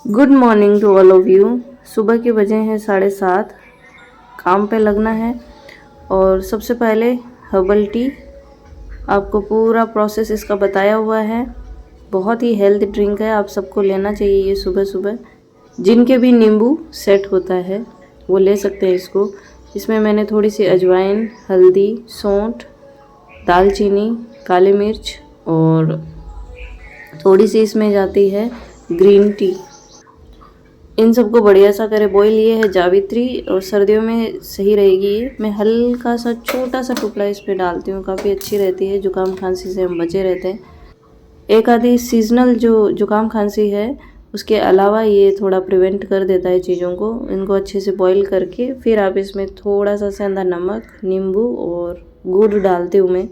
Good morning to all of you. सुबह के बजे हैं 7:30। काम पे लगना है। और सबसे पहले हर्बल टी, आपको पूरा प्रोसेस इसका बताया हुआ है। बहुत ही हेल्थ ड्रिंक है, आप सबको लेना चाहिए ये सुबह सुबह। जिनके भी नींबू सेट होता है वो ले सकते हैं इसको। इसमें मैंने थोड़ी सी अजवाइन, हल्दी, सौंठ, दालचीनी, काली मिर्च और थोड़ी सी इसमें जाती है ग्रीन टी। इन सबको बढ़िया सा करे बॉईल। ये है जावित्री और सर्दियों में सही रहेगी ये। मैं हल्का सा छोटा सा टुकड़ा इस पे डालती हूँ, काफ़ी अच्छी रहती है। जुकाम खांसी से हम बचे रहते हैं। एक आधी सीजनल जो जुकाम खांसी है उसके अलावा ये थोड़ा प्रिवेंट कर देता है चीज़ों को। इनको अच्छे से बॉईल करके फिर आप इसमें थोड़ा सा सेंधा नमक, नींबू और गुड़ डालती हूँ मैं।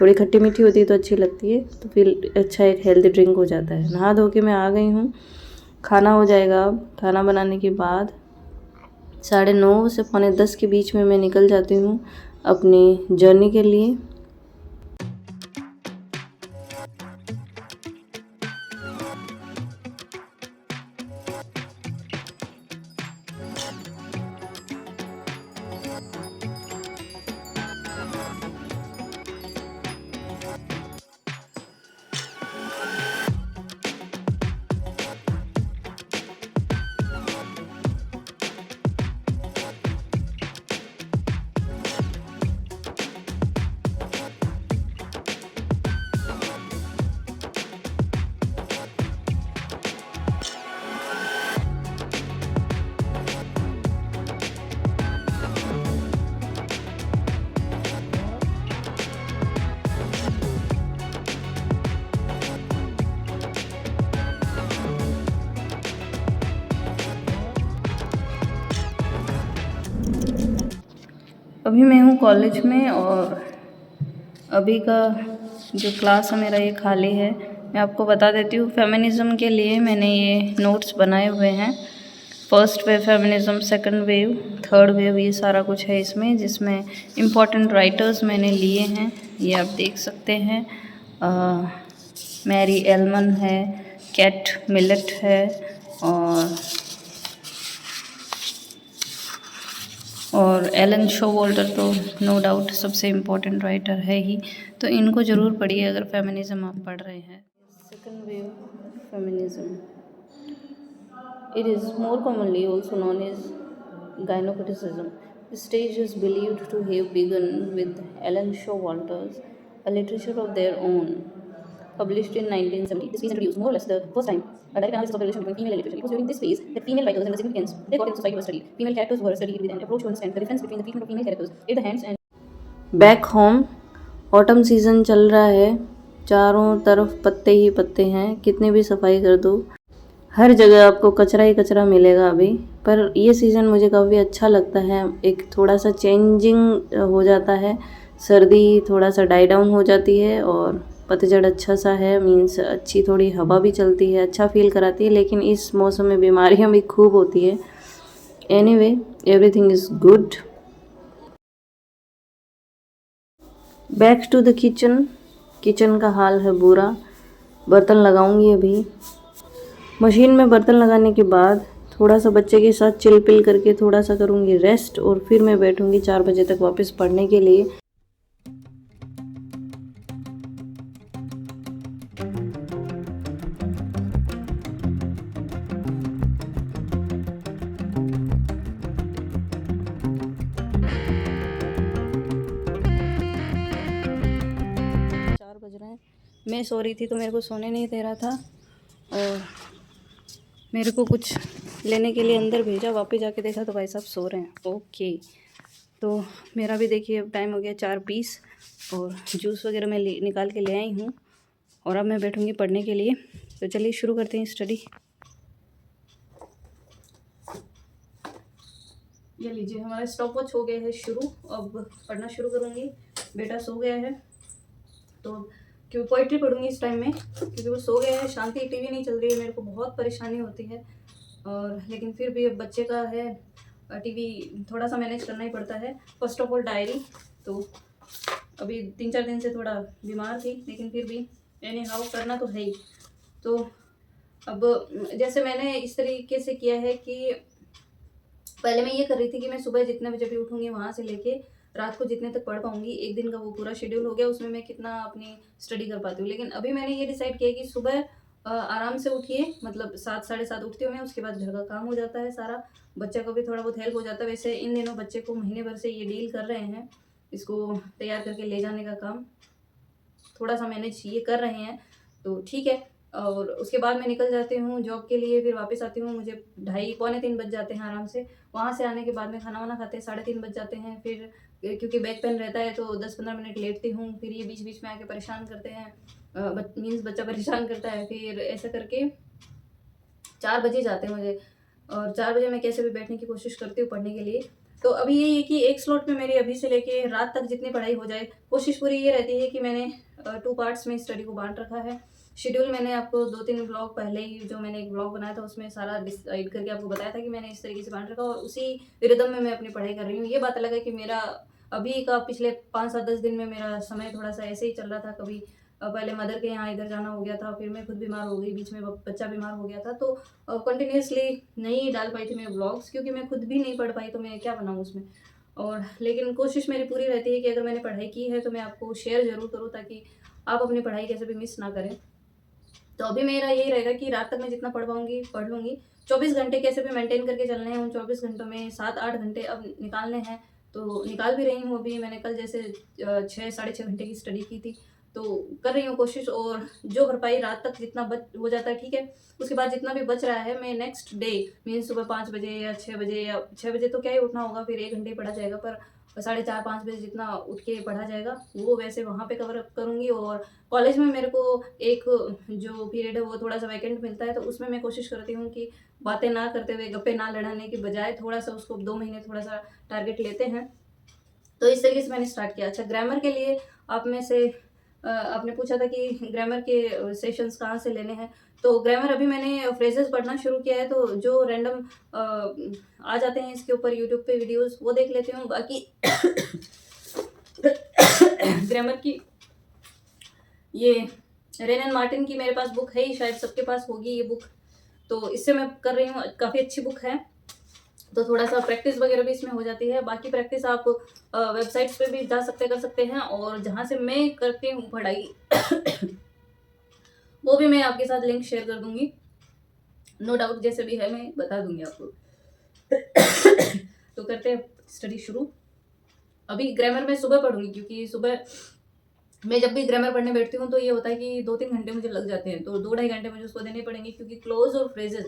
थोड़ी खट्टी मीठी होती है तो अच्छी लगती है, तो फिर अच्छा एक हेल्दी ड्रिंक हो जाता है। नहा धो के मैं आ गई हूँ। खाना हो जाएगा। खाना बनाने के बाद 9:30 से 9:45 के बीच में मैं निकल जाती हूँ अपनी जर्नी के लिए। अभी मैं हूँ कॉलेज में और अभी का जो क्लास है मेरा ये खाली है। मैं आपको बता देती हूँ, फेमिनिज़्म के लिए मैंने ये नोट्स बनाए हुए हैं। First wave feminism, second wave, third wave, ये सारा कुछ है इसमें, जिसमें इम्पोर्टेंट राइटर्स मैंने लिए हैं। ये आप देख सकते हैं। मैरी एलमन है, कैट मिलेट है और एलन शोवॉल्टर तो नो डाउट सबसे इम्पोर्टेंट राइटर है ही। तो इनको ज़रूर पढ़िए अगर फेमिनिज़्म आप पढ़ रहे हैं। Second wave feminism, it is more commonly also known as gynocriticism. The stage is believed to have begun with Ellen Showalter's A Literature of Their Own, published in 1970. This piece introduced more or less the first time a direct analysis of the relation between female and literature. It was during this phase that female writers and the significance they got in society was studied. Female characters were studied with an approach to understand the difference between the treatment of female characters at the hands and back home. Autumn season चल रहा है, चारों तरफ पत्ते ही पत्ते हैं। कितनी भी सफाई कर दो, हर जगह आपको कचरा ही कचरा मिलेगा अभी। पर ये सीज़न मुझे काफ़ी अच्छा लगता है। एक थोड़ा सा चेंजिंग हो जाता है, सर्दी थोड़ा सा डाई डाउन हो जाती है और पतझड़ अच्छा सा है। मीन्स अच्छी थोड़ी हवा भी चलती है, अच्छा फील कराती है। लेकिन इस मौसम में बीमारियां भी खूब होती है। Anyway, everything is good. Back to the kitchen. Kitchen का हाल है बुरा। बर्तन लगाऊंगी अभी। मशीन में बर्तन लगाने के बाद थोड़ा सा बच्चे के साथ चिल पिल करके थोड़ा सा करूँगी रेस्ट और फिर मैं बैठूँगी 4 बजे तक वापस पढ़ने के लिए। बज रहे हैं। मैं सो रही थी तो मेरे को सोने नहीं दे रहा था और मेरे को कुछ लेने के लिए अंदर भेजा। वापस जाके देखा तो भाई साहब सो रहे हैं। ओके, तो मेरा भी देखिए अब टाइम हो गया 4:20 और जूस वगैरह मैं निकाल के ले आई हूँ और अब मैं बैठूँगी पढ़ने के लिए। तो चलिए शुरू करते हैं स्टडी। ये लीजिए, हमारा स्टॉप वॉच हो गया है शुरू। अब पढ़ना शुरू करूँगी। बेटा सो गया है तो क्यों पोइट्री पढ़ूंगी इस टाइम में, क्योंकि वो सो गया है। शांति टीवी नहीं चल रही है, मेरे को बहुत परेशानी होती है। और लेकिन फिर भी अब बच्चे का है, टीवी थोड़ा सा मैनेज करना ही पड़ता है। फर्स्ट ऑफ ऑल डायरी, तो अभी 3-4 दिन से थोड़ा बीमार थी, लेकिन फिर भी एनी हाउ करना तो है ही। तो अब जैसे मैंने इस तरीके से किया है कि पहले मैं ये कर रही थी कि मैं सुबह जितने बजे भी उठूँगी वहाँ से लेके रात को जितने तक पढ़ पाऊँगी, एक दिन का वो पूरा शेड्यूल हो गया, उसमें मैं कितना अपनी स्टडी कर पाती हूँ। लेकिन अभी मैंने ये डिसाइड किया कि सुबह आराम से उठिए, मतलब 7 साढ़े 7 उठती हूँ मैं, उसके बाद घर का काम हो जाता है सारा, बच्चे को भी थोड़ा बहुत हेल्प हो जाता है। वैसे इन दिनों बच्चे को महीने भर से ये डील कर रहे हैं, इसको तैयार करके ले जाने का काम, थोड़ा-सा मैनेज ये कर रहे हैं, तो ठीक है। और उसके बाद मैं निकल जाती हूँ जॉब के लिए, फिर वापस आती हूँ, मुझे ढाई पौने 3 बज जाते हैं आराम से। वहाँ से आने के बाद में खाना-वाना खाते हैं, साढ़े 3 बज जाते हैं। फिर क्योंकि बैक पेन रहता है तो 10-15 मिनट लेटती हूँ, फिर ये बीच-बीच में आके परेशान करते हैं। बच्चा परेशान करता है, फिर ऐसा करके 4 बज ही जाते हैं मुझे, और 4 बजे मैं कैसे भी बैठने की कोशिश करती हूँ पढ़ने के लिए। तो अभी यही है कि एक स्लॉट में मेरी अभी से लेके रात तक जितनी पढ़ाई हो जाए, कोशिश पूरी ये रहती है कि मैंने 2 पार्ट्स में स्टडी को बाँट रखा है। शेड्यूल मैंने आपको 2-3 व्लॉग पहले ही, जो मैंने एक व्लॉग बनाया था उसमें सारा डिसाइड करके आपको बताया था कि मैंने इस तरीके से बाँट रखा, और उसी रिदम में मैं अपनी पढ़ाई कर रही हूँ। ये बात अलग है कि मेरा अभी का पिछले 5-7-10 दिन में मेरा समय थोड़ा-सा ऐसे ही चल रहा था। कभी पहले मदर के यहाँ इधर जाना हो गया था, फिर मैं खुद बीमार हो गई, बीच में बच्चा बीमार हो गया था, तो कंटिन्यूअसली नहीं डाल पाई थी मैं व्लॉग्स, क्योंकि मैं खुद भी नहीं पढ़ पाई, तो मैं क्या बनाऊँ उसमें। और लेकिन कोशिश मेरी पूरी रहती है कि अगर मैंने पढ़ाई की है तो मैं आपको शेयर ज़रूर करूँ, ताकि आप अपनी पढ़ाई कैसे भी मिस ना करें। तो अभी मेरा यही रहेगा कि रात तक मैं जितना पढ़ पाऊँगी पढ़ लूँगी। 24 घंटे कैसे भी मेंटेन करके चलने हैं, उन 24 घंटों में 7-8 घंटे अब निकालने हैं, तो निकाल भी रही हूँ अभी। मैंने कल जैसे 6 साढ़े 6 घंटे की स्टडी की थी, तो कर रही हूँ कोशिश, और जो भरपाई रात तक जितना बच हो जाता है ठीक है। उसके बाद जितना भी बच रहा है मैं नेक्स्ट डे, मीन्स सुबह 5 बजे या 6 बजे, या 6 बजे तो क्या ही उठना होगा, फिर 1 घंटे ही पढ़ा जाएगा, पर साढ़े 4-5 बजे जितना उठ के पढ़ा जाएगा, वो वैसे वहाँ पे कवर अप करूँगी। और कॉलेज में मेरे को एक जो पीरियड है वो थोड़ा-सा वैकेंट मिलता है, तो उसमें मैं कोशिश करती हूँ कि बातें ना करते हुए, गप्पे ना लड़ाने की बजाय थोड़ा-सा उसको 2 महीने थोड़ा-सा टारगेट लेते हैं। तो इस तरीके से मैंने स्टार्ट किया। अच्छा, ग्रामर के लिए आप में से आपने पूछा था कि ग्रामर के सेशंस कहाँ से लेने हैं। तो ग्रामर अभी मैंने फ्रेजेस पढ़ना शुरू किया है, तो जो रैंडम आ जाते हैं इसके ऊपर यूट्यूब पे वीडियोस, वो देख लेती हूँ। बाकी ग्रामर की ये रेन एंड मार्टिन की मेरे पास बुक है ही, शायद सबके पास होगी ये बुक, तो इससे मैं कर रही हूँ, काफ़ी अच्छी बुक है। तो थोड़ा-सा प्रैक्टिस वगैरह भी इसमें हो जाती है। बाकी प्रैक्टिस आप वेबसाइट्स पे भी जा सकते कर सकते हैं, और जहाँ से मैं करती हूँ पढ़ाई वो भी मैं आपके साथ लिंक शेयर कर दूँगी। नो डाउट जैसे भी है मैं बता दूँगी आपको। तो करते हैं स्टडी शुरू। अभी ग्रामर मैं सुबह पढ़ूँगी, क्योंकि सुबह मैं जब भी ग्रामर पढ़ने बैठती हूँ तो ये होता है कि 2-3 घंटे मुझे लग जाते हैं, तो 2 ढाई घंटे मुझे उसको देने पड़ेंगे, क्योंकि क्लोज़ और फ्रेजेज़,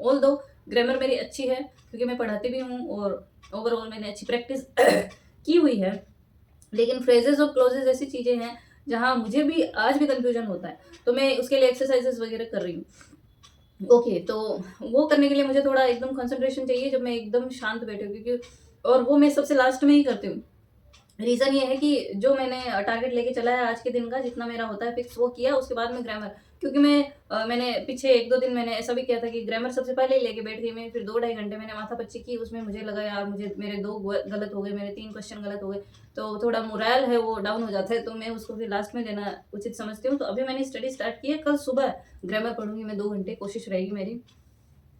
ऑल्दो ग्रामर मेरी अच्छी है क्योंकि मैं पढ़ाती भी हूँ और ओवरऑल मैंने अच्छी प्रैक्टिस की हुई है, लेकिन फ्रेजेस और क्लोजेस ऐसी चीज़ें हैं जहाँ मुझे भी आज भी कन्फ्यूजन होता है, तो मैं उसके लिए एक्सरसाइजेस वगैरह कर रही हूँ। ओके, तो वो करने के लिए मुझे थोड़ा एकदम कंसंट्रेशन चाहिए, जब मैं एकदम शांत बैठी हूँ, क्योंकि और वो मैं सबसे लास्ट में ही करती हूँ। रीज़न ये है कि जो मैंने टारगेट लेके चला है आज के दिन का, जितना मेरा होता है फिक्स, वो किया, उसके बाद में ग्रामर, क्योंकि मैंने पीछे 1-2 दिन मैंने ऐसा भी किया था कि ग्रामर सबसे पहले ही लेके बैठ गई मैं, फिर 2 ढाई घंटे मैंने माथापच्ची की, उसमें मुझे लगा यार मुझे मेरे 2 गलत हो गए, मेरे 3 क्वेश्चन गलत हो गए, तो थोड़ा मोरल है वो डाउन हो जाता है, तो मैं उसको फिर लास्ट में लेना उचित समझती हूँ। तो अभी मैंने स्टडी स्टार्ट की है, कल सुबह ग्रामर पढ़ूँगी मैं 2 घंटे, कोशिश रहेगी मेरी।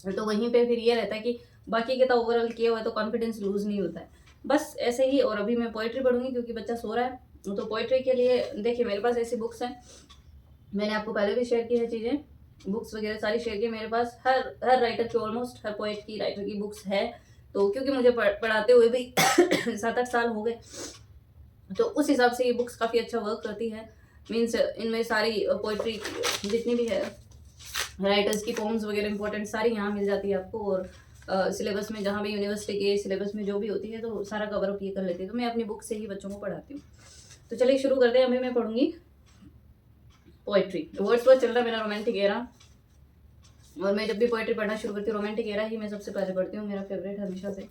तो वहीं पे फिर ये रहता है कि बाकी के तो ओवरऑल किया हुआ है, तो कॉन्फिडेंस लूज़ नहीं होता है। बस ऐसे ही। और अभी मैं पोएट्री पढ़ूँगी क्योंकि बच्चा सो रहा है, तो पोएट्री के लिए देखिए मेरे पास ऐसी बुक्स हैं, मैंने आपको पहले भी शेयर की है चीज़ें, बुक्स वगैरह सारी शेयर की मेरे पास। हर राइटर की, ऑलमोस्ट हर पोएट की, राइटर की बुक्स है। तो क्योंकि मुझे पढ़ाते हुए भी 7-8 साल हो गए, तो उस हिसाब से ये बुक्स काफ़ी अच्छा वर्क करती है। मीन्स इनमें सारी पोएट्री जितनी भी है, राइटर्स की पोम्स वगैरह इंपॉर्टेंट सारी यहाँ मिल जाती है आपको। और सिलेबस में जहाँ भी यूनिवर्सिटी के सिलेबस में जो भी होती है, तो सारा कवर अप ये कर लेती है। तो मैं अपनी बुक से ही बच्चों को पढ़ाती हूँ। तो चलिए शुरू करते हैं। अभी मैं पढ़ूंगी पोएट्री। वर्ड्सवर्थ चल रहा है मेरा रोमांटिक एरा, और मैं जब भी पोएट्री पढ़ना शुरू करती हूँ रोमांटिक एरा ही मैं सबसे पहले पढ़ती हूँ, मेरा फेवरेट हमेशा से।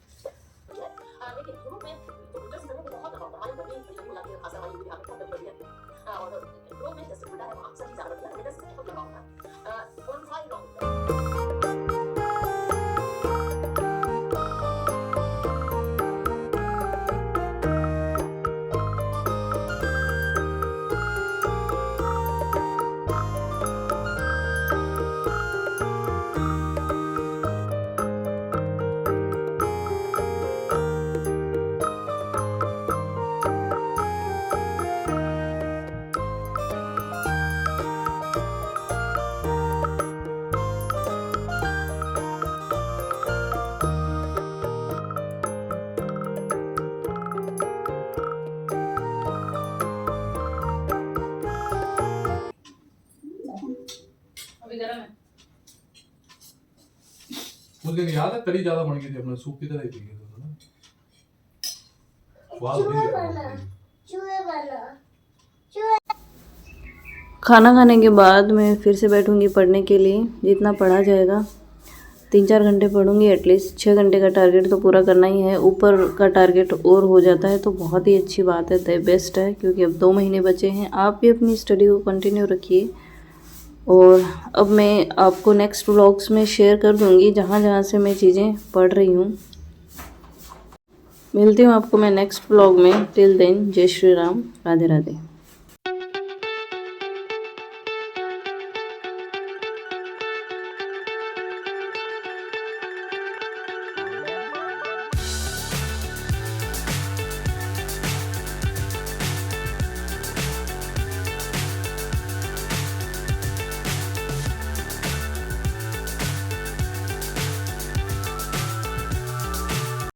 दिन याद है तरी ज्यादा बन गई थी, अपने सूप की तरह ही पी गए थे ना। स्वाद खाना खाने के बाद मैं फिर से बैठूंगी पढ़ने के लिए, जितना पढ़ा जाएगा 3-4 घंटे पढ़ूंगी एटलीस्ट। 6 घंटे का टारगेट तो पूरा करना ही है, ऊपर का टारगेट और हो जाता है तो बहुत ही अच्छी बात है, द बेस्ट है, क्योंकि अब 2 महीने बचे हैं। आप भी अपनी स्टडी को कंटिन्यू रखिए। और अब मैं आपको नेक्स्ट व्लॉग्स में शेयर कर दूंगी जहाँ जहाँ से मैं चीज़ें पढ़ रही हूँ। मिलती हूँ आपको मैं नेक्स्ट व्लॉग में। टिल देन जय श्री राम, राधे राधे।